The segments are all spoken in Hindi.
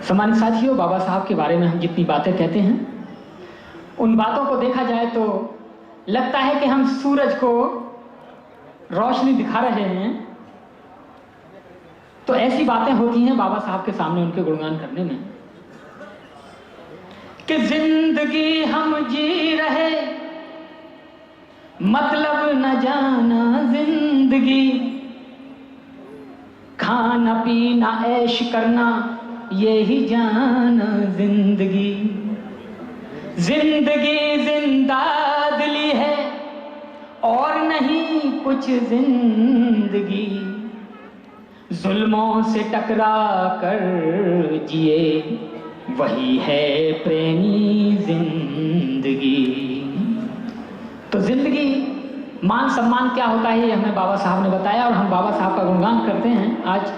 सम्मानित साथियों, बाबा साहब के बारे में हम जितनी बातें कहते हैं उन बातों को देखा जाए तो लगता है कि हम सूरज को रोशनी दिखा रहे हैं। तो ऐसी बातें होती हैं बाबा साहब के सामने उनके गुणगान करने में कि जिंदगी हम जी रहे, मतलब न जाना जिंदगी, खाना पीना ऐश करना यही जाना जिंदगी। जिंदगी जिंदा दिली है और नहीं कुछ जिंदगी, जुल्मों से टकरा कर जिए वही है प्रेमी जिंदगी। तो जिंदगी मान सम्मान क्या होता है ये हमें बाबा साहब ने बताया और हम बाबा साहब का गुणगान करते हैं आज।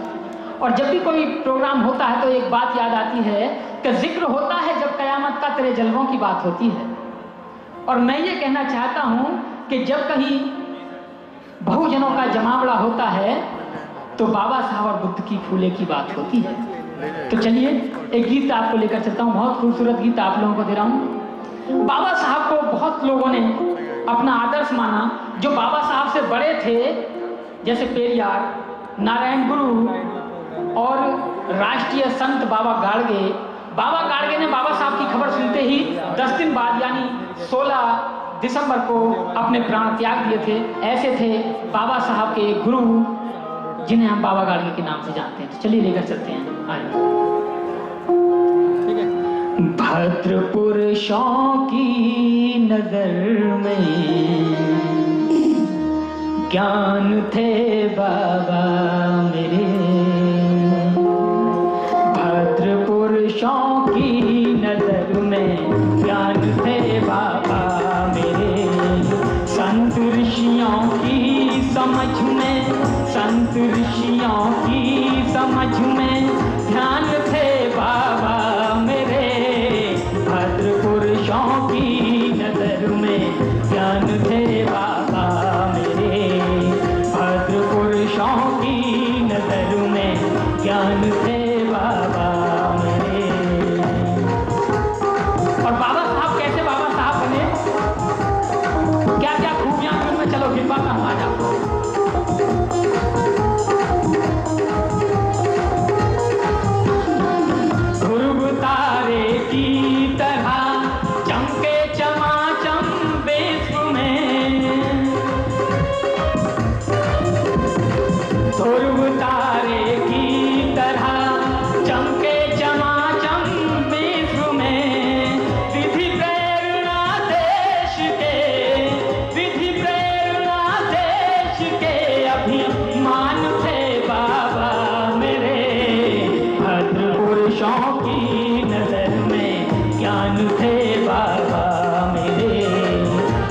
और जब भी कोई प्रोग्राम होता है तो एक बात याद आती है कि जिक्र होता है जब कयामत का तेरे जलवों की बात होती है। और मैं ये कहना चाहता हूं कि जब कहीं बहुजनों का जमावड़ा होता है तो बाबा साहब और बुद्ध की फूले की बात होती है। तो चलिए एक गीत आपको लेकर चलता हूं, बहुत खूबसूरत गीत आप लोगों को दे रहा हूं। बाबा साहब को बहुत लोगों ने अपना आदर्श माना। जो बाबा साहब से बड़े थे जैसे पेरियार, नारायण गुरु और राष्ट्रीय संत बाबा गाड़गे। बाबा गाड़गे ने बाबा साहब की खबर सुनते ही 10 दिन बाद यानी 16 दिसंबर को अपने प्राण त्याग दिए थे। ऐसे थे बाबा साहब के गुरु जिन्हें हम बाबा गाड़गे के नाम से जानते हैं। तो चलिए लेकर चलते हैं। भद्र पुरुषों की नजर में ज्ञान थे बाबा मेरे, भद्र पुरुषों की नजर में ज्ञान थे बाबा मेरे, संत ऋषियों की समझ में, संत ऋषियों की समझ में ध्यान थे बाबा मेरे, भद्र पुरुषों की नजर में ज्ञान थे बाबा मेरे, भद्र पुरुषों की नजर में ज्ञान थे बाबा मेरे। और बाबा साहब कैसे बाबा साहब बने, क्या क्या खूबियां थी उनमें, चलो गिनवाता हूं आज आपको। ध्रुव तारे की तरह चमके चमाचम विश्व में, ध्रुव तारे की तरह चमके चमाचम विश्व में, विधि प्रेरणा देश के, विधि प्रेरणा देश के अभिमान थे बाबा मेरे, भद्र पुरुषों की नजर में ज्ञान थे बाबा मेरे,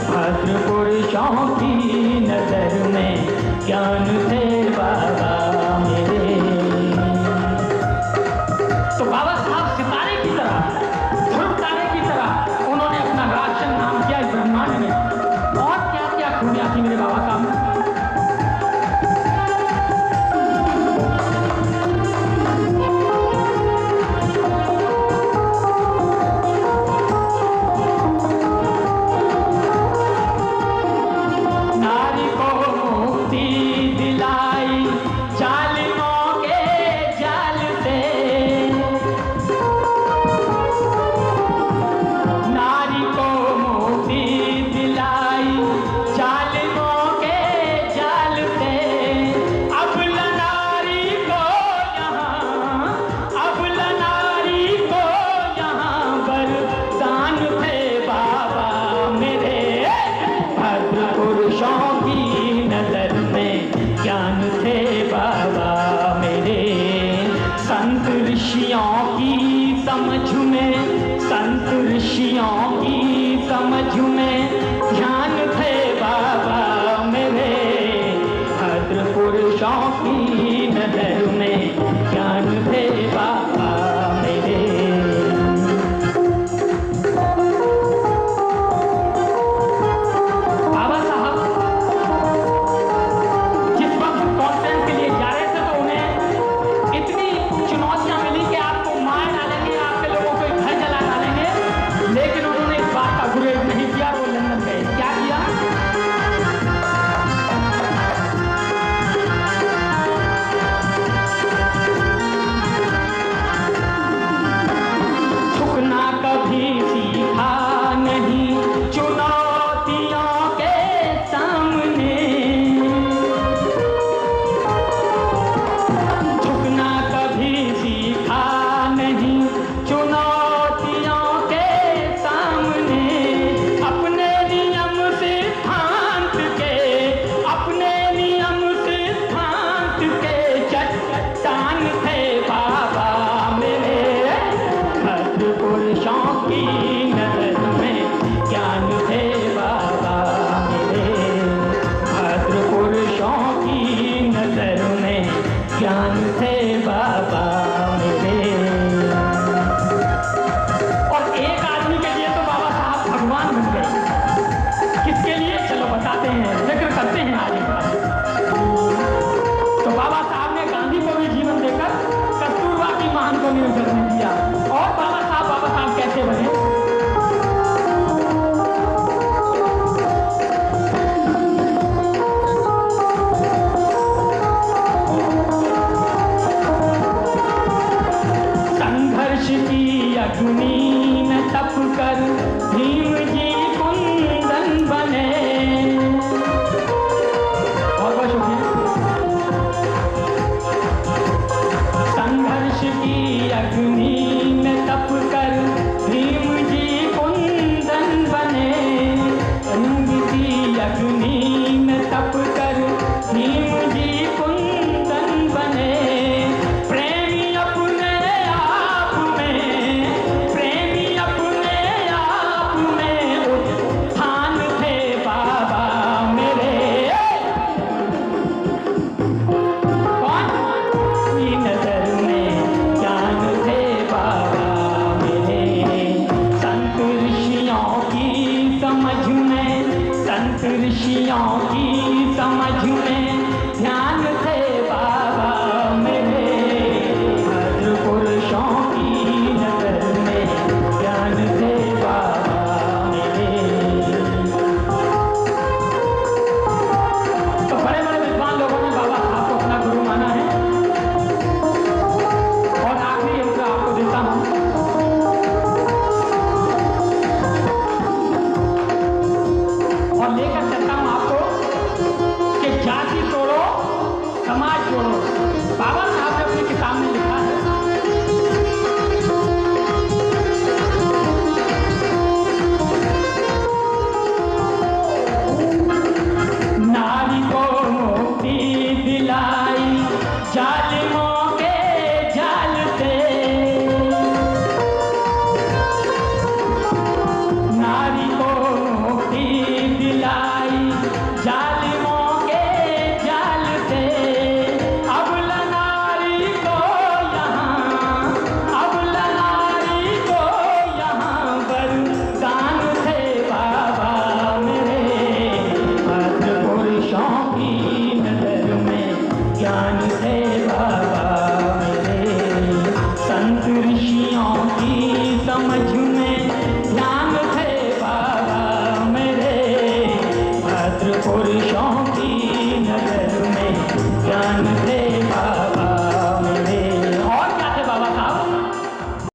भद्र पुरुषों की नजर में ज्ञान थे बाबा मेरे। तो बाबा साहब सितारे की तरह, ध्रुव तारे की तरह उन्होंने अपना राशन नाम किया इस ब्रह्मांड में। और क्या क्या खूबियां थी मेरे बाबा साहब में। नारी को मुक्ति दिलाई जालिमों के जाल से, नारी को मुक्ति दिलाई जालिमों के जाल से, अबला नारी को यहाँ, अबला नारी को यहाँ वरदान थे बाबा मेरे, भद्र पुरुषों की नजर में ज्ञान थे बाबा मेरे, संत ऋषियों की समझ में, संत ऋषियों की समझ में ध्यान थे बाबा मेरे, भद्र पुरुषों की नजर में ज्ञान थे बाबा मेरे। बाबा साहब जिस वक्त कॉन्फ्रेंस के लिए जा रहे थे तो उन्हें इतनी चुनौतियां मिली कि आपको मार डाल अग्नि में तप कर भीम जी कुंदन बने। बहुत बहुत शुक्रिया। संघर्ष की अग्नि में तप कर भीम जी कुंदन बने, रंग की अग्नि